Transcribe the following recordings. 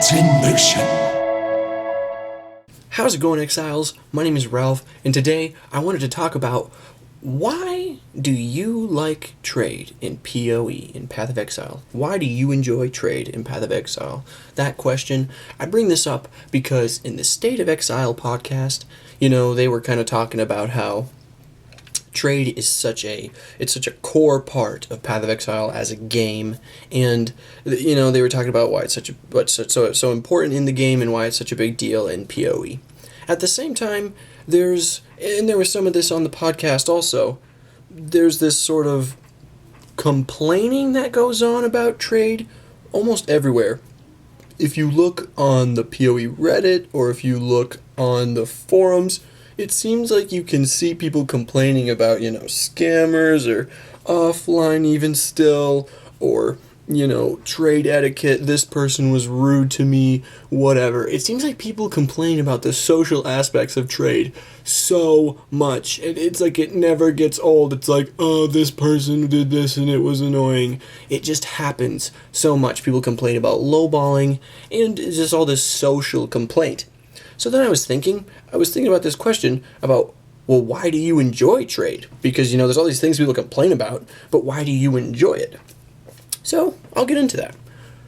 It's in motion. How's it going, Exiles? My name is Ralph, and today I wanted to talk about why do you like trade in PoE, in Path of Exile? Why do you enjoy trade in Path of Exile? That question, I bring this up because in the State of Exile podcast, they were kind of talking about how trade is such a core part of Path of Exile as a game, and they were talking about why it's so important in the game and why it's such a big deal in PoE. At the same time, there was some of this on the podcast also. There's this sort of complaining that goes on about trade almost everywhere. If you look on the PoE Reddit or if you look on the forums, it seems like you can see people complaining about, scammers or offline even still, or, trade etiquette, this person was rude to me, whatever. It seems like people complain about the social aspects of trade so much. It's like it never gets old. It's like, oh, this person did this and it was annoying. It just happens so much. People complain about lowballing and it's just all this social complaint. So then I was thinking about this question about, well, why do you enjoy trade? Because, there's all these things people complain about, but why do you enjoy it? So I'll get into that.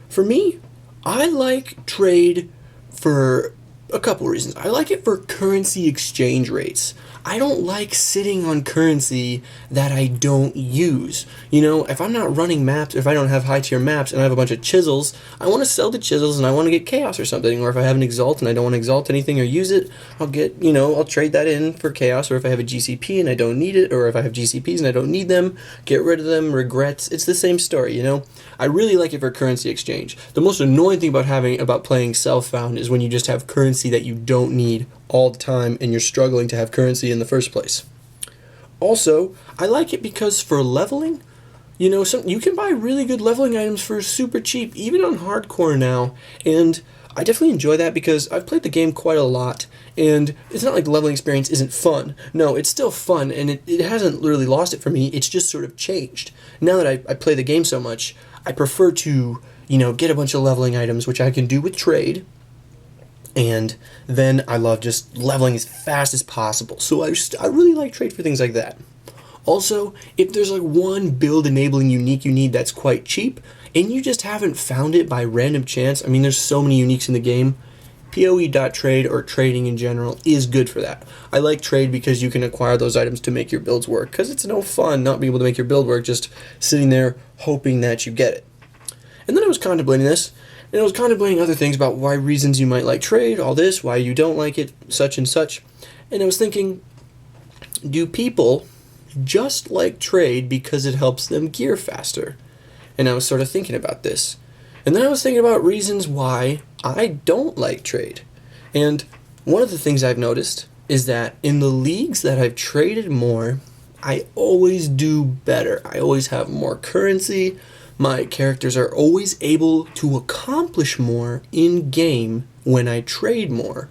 For me, I like trade for a couple reasons. I like it for currency exchange rates. I don't like sitting on currency that I don't use. If I'm not running maps, if I don't have high tier maps and I have a bunch of chisels, I want to sell the chisels and I want to get chaos or something. Or if I have an exalt and I don't want to exalt anything or use it, I'll trade that in for chaos. Or if I have a GCP and I don't need it, or if I have GCPs and I don't need them, get rid of them, regrets. It's the same story, I really like it for currency exchange. The most annoying thing about playing self-found is when you just have currency that you don't need all the time and you're struggling to have currency in the first place. Also, I like it because for leveling, you can buy really good leveling items for super cheap, even on hardcore now, and I definitely enjoy that because I've played the game quite a lot, and it's not like the leveling experience isn't fun. No, it's still fun, and it hasn't really lost it for me. It's just sort of changed. Now that I play the game so much, I prefer to, get a bunch of leveling items, which I can do with trade, and then I love just leveling as fast as possible. So I really like trade for things like that. Also, if there's like one build enabling unique you need that's quite cheap, and you just haven't found it by random chance, there's so many uniques in the game, poe.trade or trading in general is good for that. I like trade because you can acquire those items to make your builds work, because it's no fun not being able to make your build work, just sitting there hoping that you get it. And then I was contemplating this, and I was contemplating other things about why reasons you might like trade, all this, why you don't like it, such and such. And I was thinking, do people just like trade because it helps them gear faster? And I was sort of thinking about this. And then I was thinking about reasons why I don't like trade. And one of the things I've noticed is that in the leagues that I've traded more, I always do better. I always have more currency. My characters are always able to accomplish more in-game when I trade more.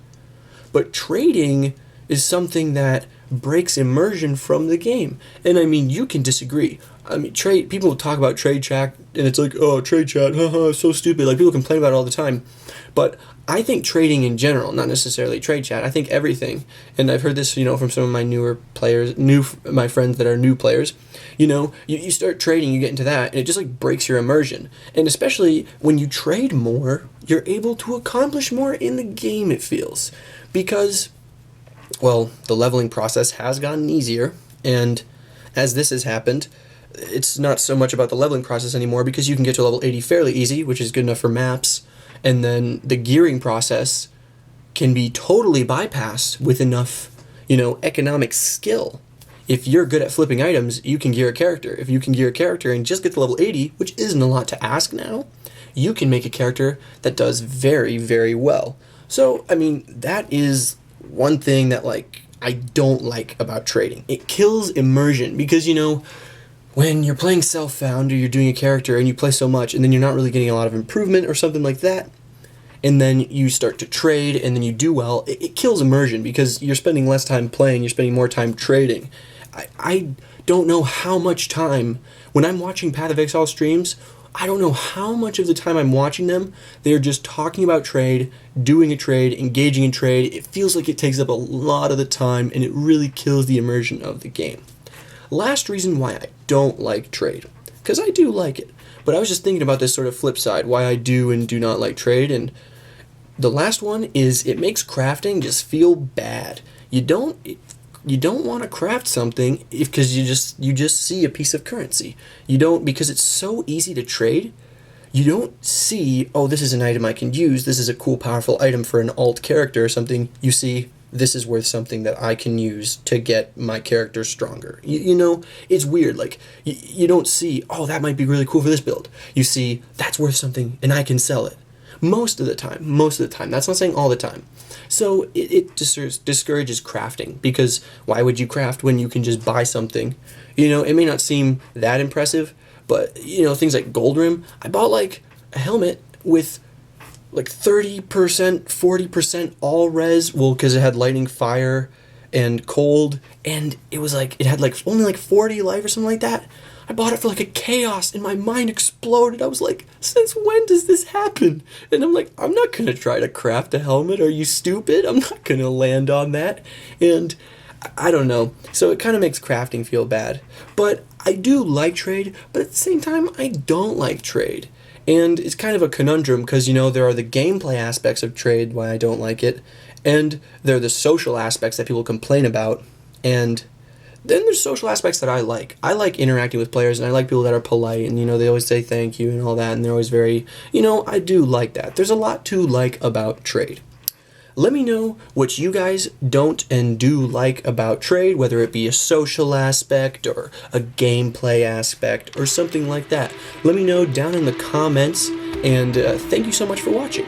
But trading is something that breaks immersion from the game. And you can disagree. Trade, people talk about trade chat, and it's like, oh, trade chat, haha, so stupid. Like, people complain about it all the time. But I think trading in general, not necessarily trade chat, I think everything, and I've heard this, from some of my newer players, my friends that are new players, you start trading, you get into that, and it just like breaks your immersion. And especially when you trade more, you're able to accomplish more in the game, it feels. Because, well, the leveling process has gotten easier, and as this has happened, it's not so much about the leveling process anymore, because you can get to level 80 fairly easy, which is good enough for maps, and then the gearing process can be totally bypassed with enough, economic skill. If you're good at flipping items, you can gear a character. If you can gear a character and just get to level 80, which isn't a lot to ask now, you can make a character that does very, very well. So, that is one thing that, I don't like about trading. It kills immersion because, when you're playing self-found or you're doing a character and you play so much and then you're not really getting a lot of improvement or something like that, and then you start to trade and then you do well, it kills immersion because you're spending less time playing, you're spending more time trading. I don't know how much time, when I'm watching Path of Exile streams, I don't know how much of the time I'm watching them, they're just talking about trade, doing a trade, engaging in trade. It feels like it takes up a lot of the time, and it really kills the immersion of the game. Last reason why I don't like trade, because I do like it, but I was just thinking about this sort of flip side, why I do and do not like trade, and the last one is it makes crafting just feel bad. You don't want to craft something because you just see a piece of currency. You don't, because it's so easy to trade. You don't see, oh, this is an item I can use. This is a cool, powerful item for an alt character or something. You see, this is worth something that I can use to get my character stronger. You know, it's weird. Like, you don't see, oh, that might be really cool for this build. You see, that's worth something and I can sell it. Most of the time. That's not saying all the time. So it discourages crafting, because why would you craft when you can just buy something? You know, it may not seem that impressive, but, you know, things like Gold Rim, I bought like a helmet with like 30%, 40% all res, well, because it had lightning, fire, and cold, and it was like, it had like only like 40 life or something like that. I bought it for like a chaos, and my mind exploded. I was like, since when does this happen? And I'm like, I'm not going to try to craft a helmet. Are you stupid? I'm not going to land on that. And I don't know. So it kind of makes crafting feel bad. But I do like trade, but at the same time, I don't like trade. And it's kind of a conundrum because, you know, there are the gameplay aspects of trade, why I don't like it, and there are the social aspects that people complain about, and then there's social aspects that I like. I like interacting with players, and I like people that are polite, and, you know, they always say thank you and all that, and they're always very, you know, I do like that. There's a lot to like about trade. Let me know what you guys don't and do like about trade, whether it be a social aspect or a gameplay aspect or something like that. Let me know down in the comments, and thank you so much for watching.